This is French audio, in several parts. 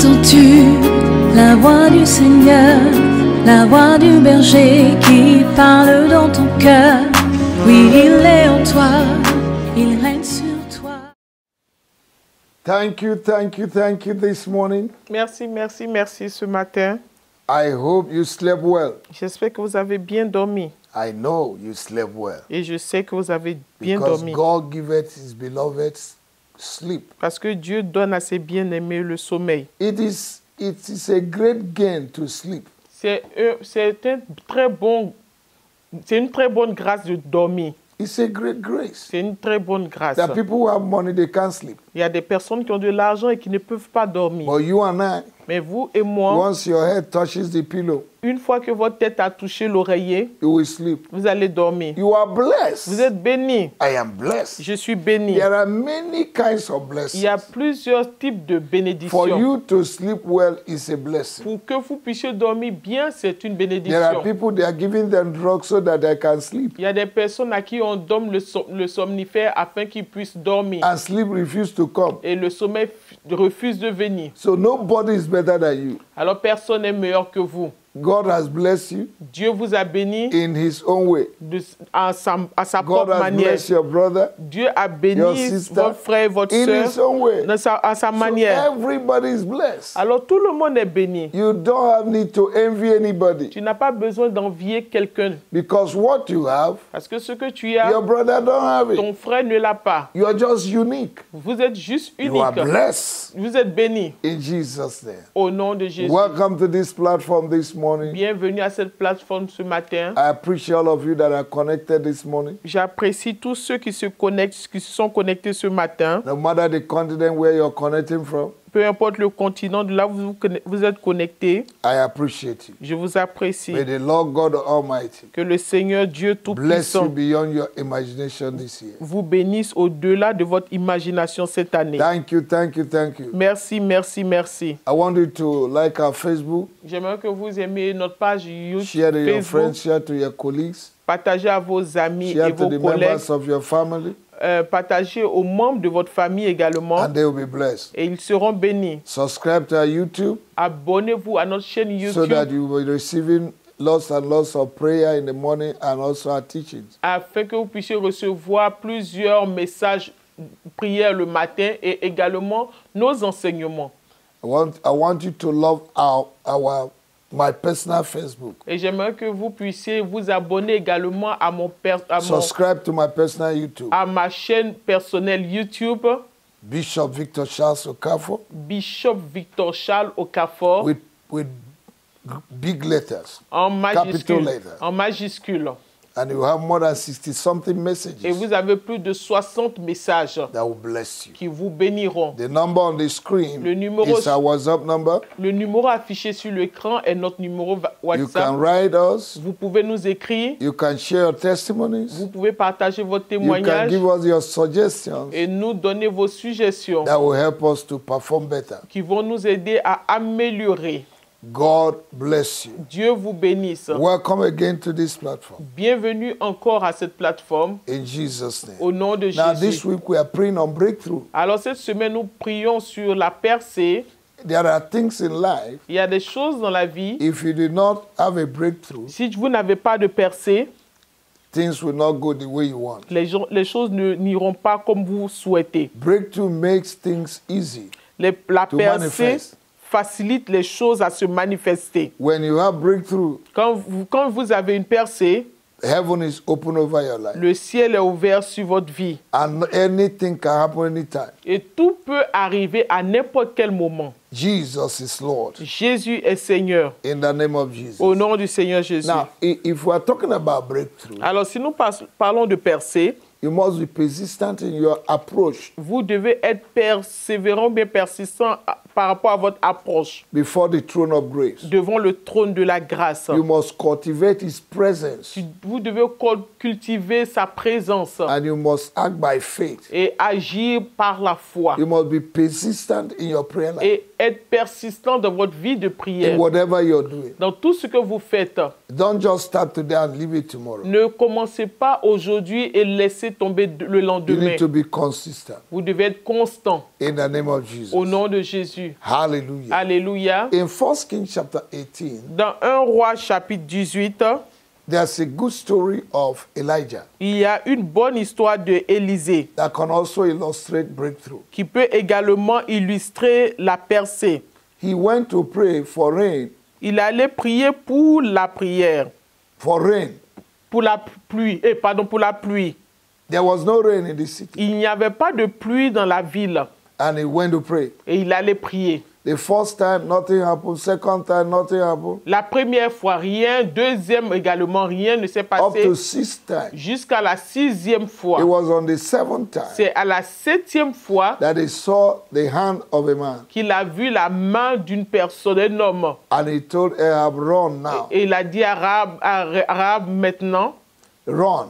Entends-tu la voix du Seigneur, la voix du berger qui parle dans ton cœur? Oui, il est en toi, il règne sur toi. Thank you this morning. Merci, merci, merci ce matin. I hope you slept well. J'espère que vous avez bien dormi. I know you slept well. Et je sais que vous avez bien Because dormi. God giveth his beloved sleep. Parce que Dieu donne à ses bien-aimés le sommeil. It is a great gain to sleep. C'est une très bonne grâce de dormir. It's a great grace. C'est une très bonne grâce. There are people who have money, they can't sleep. Il y a des personnes qui ont de l'argent et qui ne peuvent pas dormir. But you and I, Mais vous et moi, once your head touches the pillow, une fois que votre tête a touché l'oreiller, you will sleep. vous allez dormir. You are blessed. Vous êtes béni. I am blessed. Je suis béni. There are many kinds of Il y a blessings. plusieurs types de For bénédictions. you to sleep well is a blessing. Pour que vous puissiez dormir bien, c'est une There are bénédiction. people, they are giving them drugs so that they can sleep. Il y a des personnes à qui on donne le somnifère afin qu'ils puissent dormir. And sleep refuse to come. Et le sommeil refuse de venir. So nobody is better than you. Alors personne n'est meilleur que vous. God has blessed you Dieu vous a béni in his own way. à sa God propre has manière. blessed your brother Dieu a béni your sister votre frère et votre in soeur his own way. à sa So manière. everybody is blessed. Alors tout le monde est béni. You don't have need to envy anybody Tu n'as pas besoin d'envier quelqu'un. because what you have, Parce que ce que tu as, your brother don't have it. ton frère ne l'a pas. You are just unique. Vous êtes juste You are unique. blessed Vous êtes béni. in Jesus' name. Au nom de Jésus. Welcome to this platform this morning. Bienvenue à cette plateforme ce matin. I appreciate all of you that are connected this morning. J'apprécie tous ceux qui se connectent, qui se sont connectés ce matin. No matter the continent where you're connecting from, Peu importe le continent de là où vous êtes connectés, I appreciate you. je vous apprécie. May the Lord God Almighty Que le Seigneur Dieu bless you Tout-Puissant beyond your imagination this year. vous bénisse au-delà de votre imagination cette année. Thank you. Merci, merci, merci. I want you to like our Facebook, J'aimerais que vous aimiez notre page YouTube, share to your Facebook, friends, share to your colleagues, partagez à vos amis et share to vos the collègues, members of your family, partagez aux membres de votre famille également and they will be blessed. et ils seront bénis. Subscribe to our YouTube Abonnez-vous à notre chaîne so that YouTube you will be receiving lots and lots of prayer in the morning and also our teachings. afin que vous puissiez recevoir plusieurs messages prières le matin et également nos enseignements. I want you to love my personal Facebook. Et j'aimerais que vous puissiez vous abonner également à Subscribe to my personal YouTube. à ma chaîne personnelle YouTube, Bishop Victor Charles Okafor Bishop Victor Charles Okafor, with big letters, en capital majuscule. letters. En majuscule. And you have more than 60-something messages Et vous avez plus de 60 messages that will bless you. qui vous béniront. The number on the screen Le numéro- is our WhatsApp number. Le numéro affiché sur l'écran est notre numéro You WhatsApp. can write us. Vous pouvez nous écrire, You can share your testimonies. vous pouvez partager votre You can témoignage give us your suggestions et nous donner vos suggestions that will help us to perform better. qui vont nous aider à améliorer. God bless you. Dieu vous bénisse. Welcome again to this platform. Bienvenue encore à cette plateforme In Jesus' name. au nom de Now, this Jésus. week we are praying on breakthrough. Alors cette semaine, nous prions sur la percée. There are things in life, Il y a des choses dans la vie. if you do not have a breakthrough, Si vous n'avez pas de percée, things will not go the way you want. les choses n'iront pas comme vous souhaitez. Breakthrough makes things easy La to percée manifest. facilite les choses à se manifester. When you have breakthrough, Quand vous avez une percée, heaven is open over your life. le ciel est ouvert sur votre vie. And anything can happen anytime. Et tout peut arriver à n'importe quel moment. Jesus is Lord. Jésus est Seigneur. In the name of Jesus. Au nom du Seigneur Jésus. Now, if we are talking about breakthrough, Alors, si nous parlons de percée, you must be persistent in your approach vous devez être persévérant, bien persistant par rapport à votre approche before the throne of grace. devant le trône de la grâce. You must cultivate His presence Vous devez cultiver sa présence and you must act by faith. et agir par la foi. You must be persistent in your prayer life, Et être persistant dans votre vie de in prière. whatever you're doing. Dans tout ce que vous faites, Don't just start today and leave it tomorrow. ne commencez pas aujourd'hui et laissez tomber le You lendemain. need to be consistent Vous devez être constant in the name of Jesus. au nom de Jésus. Jésus. Hallelujah. Alléluia. In 1 Kings chapter 18, Dans 1 Roi chapitre 18, there's a good story of Elijah il y a une bonne histoire de Élisée that can also illustrate breakthrough. qui peut également illustrer la percée. He went to pray for rain, Il allait prier pour la prière, for rain. pour la pluie, pour la pluie. There was no rain in the city. Il n'y avait pas de pluie dans la ville And he went to pray. et il allait prier. The first time, nothing happened. Second time, nothing happened. La première fois, rien. Deuxième également, rien ne s'est Up passé. to 6 times. Jusqu'à la 6e fois. It was on the 7th time C'est à la 7e fois that he saw the hand of a man. qu'il a vu la main d'une personne, d'un homme. And he told Ahab, run now. Et il a dit à Rahab maintenant, Run.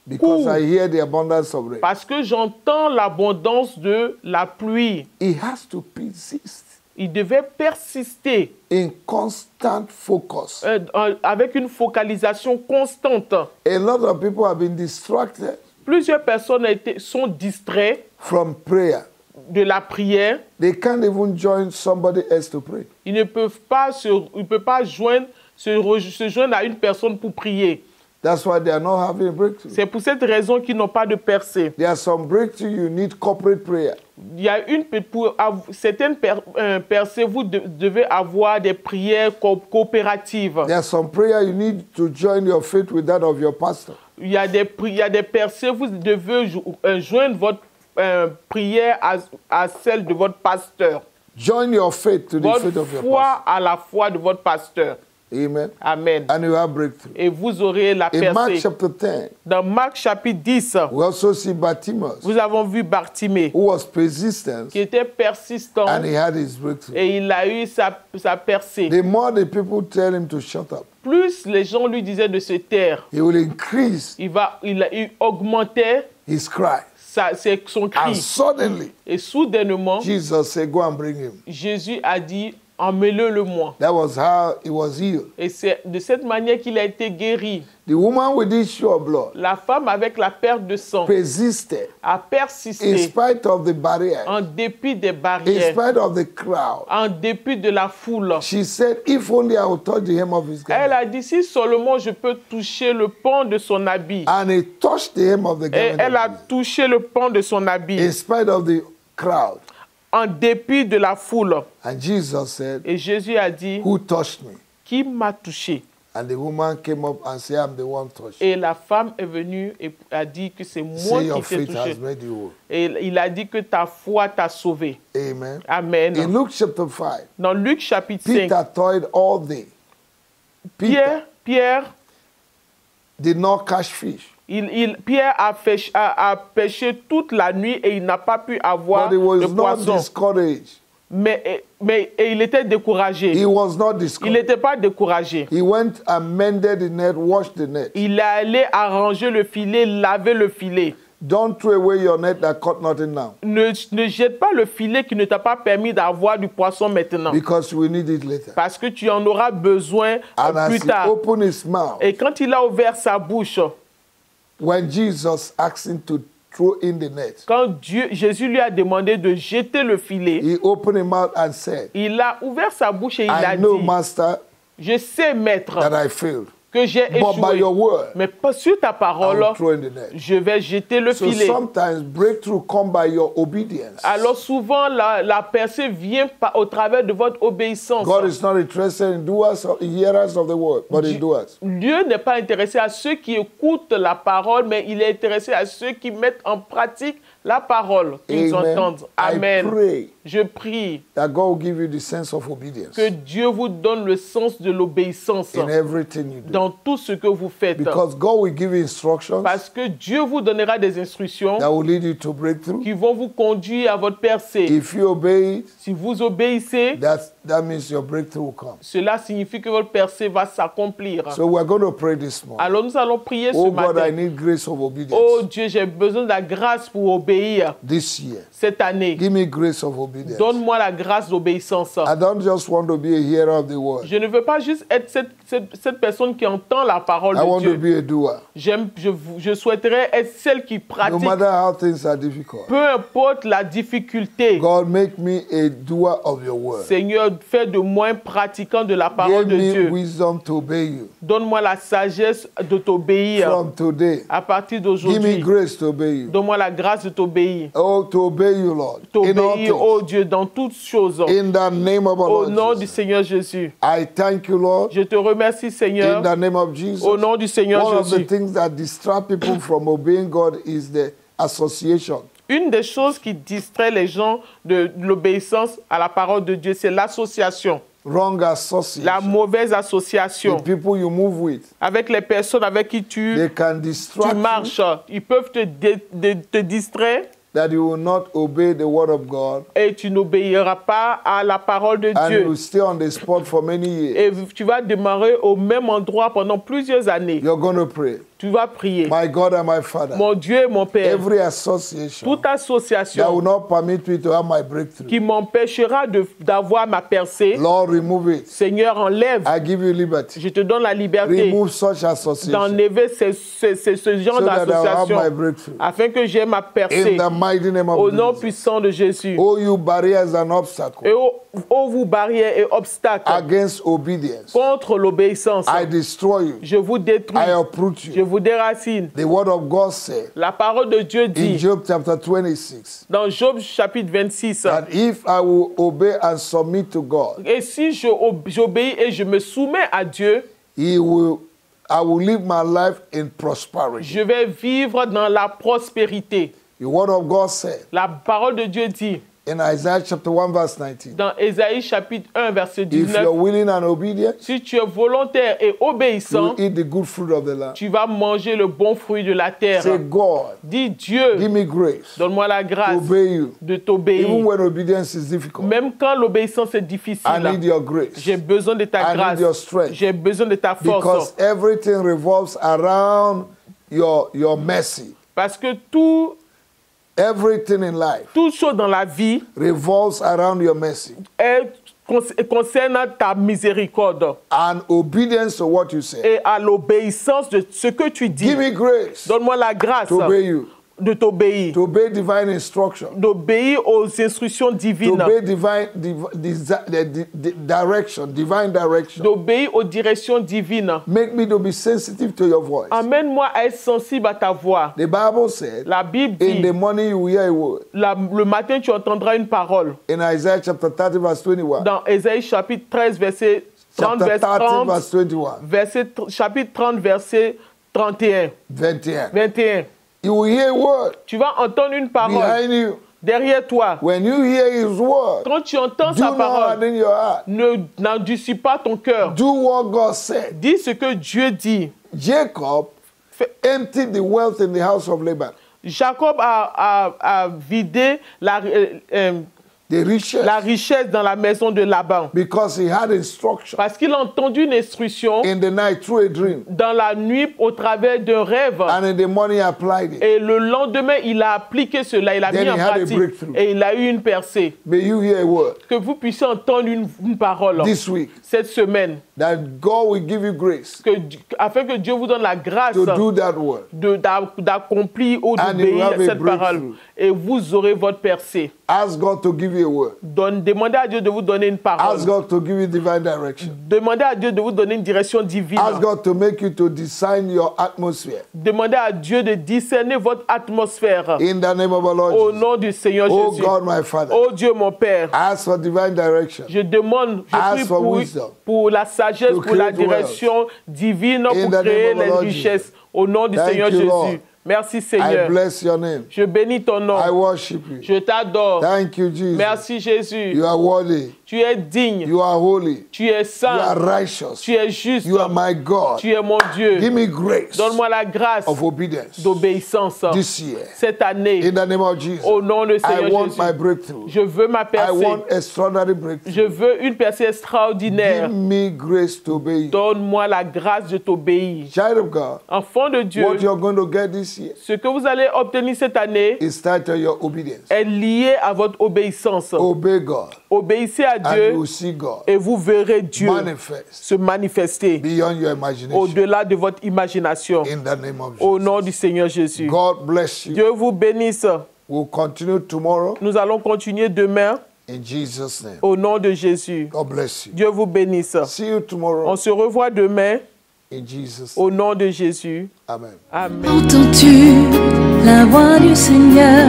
Because Cours. I hear the abundance of rain. parce que j'entends l'abondance de la pluie. He has to persist Il devait persister in constant focus. avec une focalisation constante. A lot of people have been distracted Plusieurs personnes sont distraites from prayer. de la prière. They can't even join somebody else to pray. Ils ne peuvent pas se joindre à une personne pour prier. That's why they are not having a breakthrough. C'est pour cette raison qu'ils n'ont pas de percée. There are some breakthrough you need corporate prayer. Il y a pour certaines percées, vous devez avoir des prières coopératives. There are some prayer you need to join your faith with that of your pastor. Il y a des percées, vous devez joindre votre prière à celle de votre pasteur. Join your faith to the faith Votre of your foi pastor. à la foi de votre pasteur. Amen. Amen. And you have breakthrough. Et vous aurez la In Mark percée. chapter 10, Dans Marc chapitre 10, we also see Bartimaeus, nous avons vu Bartimée who was persistent, qui était persistant and he had his breakthrough. et il a eu sa percée. The more the people tell him to shut up, Plus les gens lui disaient de se taire, he will increase il augmentait his cry. son And cri. suddenly, Et soudainement, Jesus said, go and bring him. Jésus a dit, emmène-le moi. That was how he was healed. Et c'est de cette manière qu'il a été guéri. The woman with the issue of blood La femme avec la perte de sang persisted a in persisté spite of the barrier, en dépit des in barrières, spite of the crowd. en dépit de la foule. She said, if only I would touch the hem of his Elle garment. a dit, si seulement je peux toucher le pan de son habit. And he touched the hem of the Et garment. elle a of Jesus. touché le pan de son habit, In spite of the crowd. en dépit de la foule. And Jesus said, Et Jésus a dit, who touched me? qui m'a touché? And the woman came up and said, I'm the one touched. Et la femme est venue et a dit que c'est moi Say qui your t'ai faith has touché. made you whole. Et il a dit que ta foi t'a sauvé. Amen. Amen. In Luke chapter 5, Dans Luc chapitre 5, Peter toiled all day. Peter Pierre did not catch fish, Pierre a pêché toute la nuit et il n'a pas pu avoir but he was de not poisson. discouraged. Mais il était découragé. He was not Il discouraged. n'était pas découragé. He went and mended the net, washed the net. Il est allé arranger le filet, laver le filet. Don't throw away your net that caught nothing now, Ne jette pas le filet qui ne t'a pas permis d'avoir du poisson maintenant. because we need it later. Parce que tu en auras besoin And as plus he tard. opened his mouth, Et quand il a ouvert sa bouche, when Jesus asked him to throw in the net, quand Jésus lui a demandé de jeter le filet, he opened his mouth and said, il a ouvert sa bouche et il a I know, dit, Master, je sais, maître, that I failed, que j'ai but by échoué. your word, Mais pas sur ta I parole, will throw in the net. je vais jeter le So filet. sometimes breakthrough come by your obedience. Alors souvent, la percée vient au travers de votre obéissance. God is not interested in doers or hearers of the word, but in doers. Dieu n'est pas intéressé à ceux qui écoutent la parole, mais il est intéressé à ceux qui mettent en pratique la parole qu'ils Amen. entendent. I Amen. pray Je prie that God will give you the sense of obedience que Dieu vous donne le sens de l'obéissance in everything you do. dans tout ce que vous faites. Because God will give you instructions Parce que Dieu vous donnera des instructions that will lead you to breakthrough. qui vont vous conduire à votre percée. If you obey it, Si vous obéissez, that means your breakthrough will come. cela signifie que votre percée va s'accomplir. So we're going to pray this morning. Alors nous allons prier ce Oh God, I matin. need grace of Oh obedience Dieu, j'ai besoin de la grâce pour obéir this year. cette année. Give me grace of obedience. obedience. Donne-moi la grâce d'obéissance. I don't just want to be a hearer of the word. Je ne veux pas juste être cette personne qui entend la parole I want de to Dieu. be a doer. Je souhaiterais être celle qui No pratique. matter how things are difficult. Peu importe la difficulté. God, make me a doer of your word. Seigneur, fais de moi un pratiquant de la parole Give de me Dieu. wisdom to obey you. Donne-moi la sagesse de t'obéir From today, à partir give me d'aujourd'hui. grace to obey you. Donne-moi la grâce de t'obéir. Oh, to obey you, Lord. In all T'obéir, oh things. Dieu, dans toutes choses. In the name of our Au Lord nom du Jesus. Seigneur Jésus. I thank you, Lord. Je te remercie, In Seigneur. the name of Jesus. Au nom du Seigneur One of the Jésus. things that distract people from obeying God is the association. Une des choses qui distrait les gens de l'obéissance à la parole de Dieu, c'est l'association. Wrong La association. mauvaise association. The people you move with, Avec les personnes avec qui they can tu distract you marches, ils peuvent te distraire that you will not obey the word of God et tu n'obéiras pas à la parole de and you Dieu. will stay on the spot for many years. Et tu vas demeurer au même endroit pendant plusieurs années. You're going to pray. Tu vas prier. My God and my Father, Mon Dieu et mon Père, every association toute that will association not permit me to have my breakthrough, qui m'empêchera d'avoir ma percée, Lord, remove it. Seigneur, enlève. I give you liberty. Je te donne la liberté Remove such association d'enlever ce genre so that I will have my d'association breakthrough. afin que j'aie ma In percée the mighty name au of nom Jesus. puissant de Jésus. Oh, you barriers and obstacles Et ô vous barrières et obstacles against obedience, contre l'obéissance, I destroy you. je vous détruis, I uproot je you. vous déracine. The word of God said La parole de Dieu in dit Job chapter 26 dans Job chapitre 26, that if I will obey and submit to God, et si j'obéis et je me soumets à Dieu, I will live my life in prosperity. je vais vivre dans la prospérité. The word of God said La parole de Dieu dit in Isaiah chapter 1 verse 19, dans Ésaïe chapitre 1 verset if 19, you're willing and obedient, si tu es volontaire et you obéissant, will eat the good fruit of the land. tu vas manger le bon fruit de la terre. Say, God, Dis Dieu, give me grace donne-moi la to grâce obey you. de Even t'obéir. when obedience is difficult, Même quand l'obéissance est I difficile, need your grace. j'ai besoin de ta I need grâce. your strength. J'ai besoin de ta Because force. everything revolves around your mercy. Parce que Everything in life toute chose dans la vie revolves around your mercy. concerne ta miséricorde And obedience to what you say. et à l'obéissance de ce que tu dis. Give me grace Donne-moi la grâce to obey you. de t'obéir, To obey divine instruction. d'obéir aux instructions To divines, obey divine direction. d'obéir aux directions divines. Make me to be sensitive to your voice. Amène-moi à être sensible à ta voix. The Bible said, La Bible in dit, the morning you will hear a word. le matin tu entendras une parole. In Isaiah chapter 30 verse 21. Dans Ésaïe chapitre 13, verset 30, Chapter verset 30 30, verse 21. chapitre 30, verset 31. 21. 21. You will hear a word Tu vas entendre une parole behind you. derrière toi. When you hear his word, Quand tu entends do sa not parole, harden your heart. n'endurcis pas ton cœur. Do what God said. Dis ce que Dieu dit. Jacob emptied the wealth in the house of Laban. Jacob a vidé la richesse dans la maison de Laban. Because he had instruction Parce qu'il a entendu une instruction in the night through a dream. dans la nuit au travers d'un rêve. And in the morning he applied it. Et le lendemain, il a appliqué cela, il a Then mis en he had a pratique. breakthrough. Et il a eu une percée. May you hear a word Que vous puissiez entendre une parole this week cette semaine. that God will give you grace Afin que Dieu vous donne la grâce to do that word. d'accomplir ou And you d'obéir have a cette parole. breakthrough. Et vous aurez votre percée. Ask God to give you a word. Demandez à Dieu de vous donner une parole. Ask God to give you divine direction. Demandez à Dieu de vous donner une direction divine. Ask God to make you to design your atmosphere. Demandez à Dieu de discerner votre atmosphère. In the name of our Lord Au Jesus. nom du Seigneur Oh Jésus. God, my Father. Oh Dieu, mon Père. Ask for divine direction. Je demande, je Ask prie for wisdom. pour la sagesse, To pour la create direction divine, In pour the créer name of les Lord richesses. Jesus. Au nom du Thank Seigneur you, Jésus. Lord. Merci I Seigneur. bless your name. Je bénis ton nom. I worship you. Je t'adore. Thank you, Jesus. Merci Jésus. You are worthy. Tu Tu es digne. You are holy. Tu es You are saint. righteous. Tu es juste. You are my God. Tu es mon Dieu. Give me grace Donne-moi la grâce of obedience d'obéissance this year. cette année. In the name of Jesus. Au nom de I Seigneur want Jésus. my breakthrough. Je veux ma I percée. want extraordinary breakthrough. Je veux une percée extraordinaire. Give me grace to obey you. Donne-moi la grâce de t'obéir. Child of God, Enfant de Dieu, what you're going to get this year ce que vous allez obtenir cette année is tied to your obedience. est lié à votre obéissance. Obey God, Obéissez à and you Dieu will see God et vous verrez Dieu manifest se manifester beyond your imagination. au-delà de votre imagination. In the name of Au Jesus. nom du Seigneur Jésus. God bless you. Dieu vous bénisse. We'll continue tomorrow Nous allons continuer demain in Jesus' name. au nom de Jésus. God bless you. Dieu vous bénisse. See you tomorrow On se revoit demain in Jesus' au name. nom de Jésus. Amen. Amen. Entends-tu la voix du Seigneur,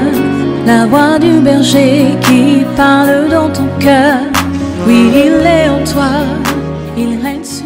la voix du berger qui parle dans ton cœur? Oui, il est en toi, il règne sur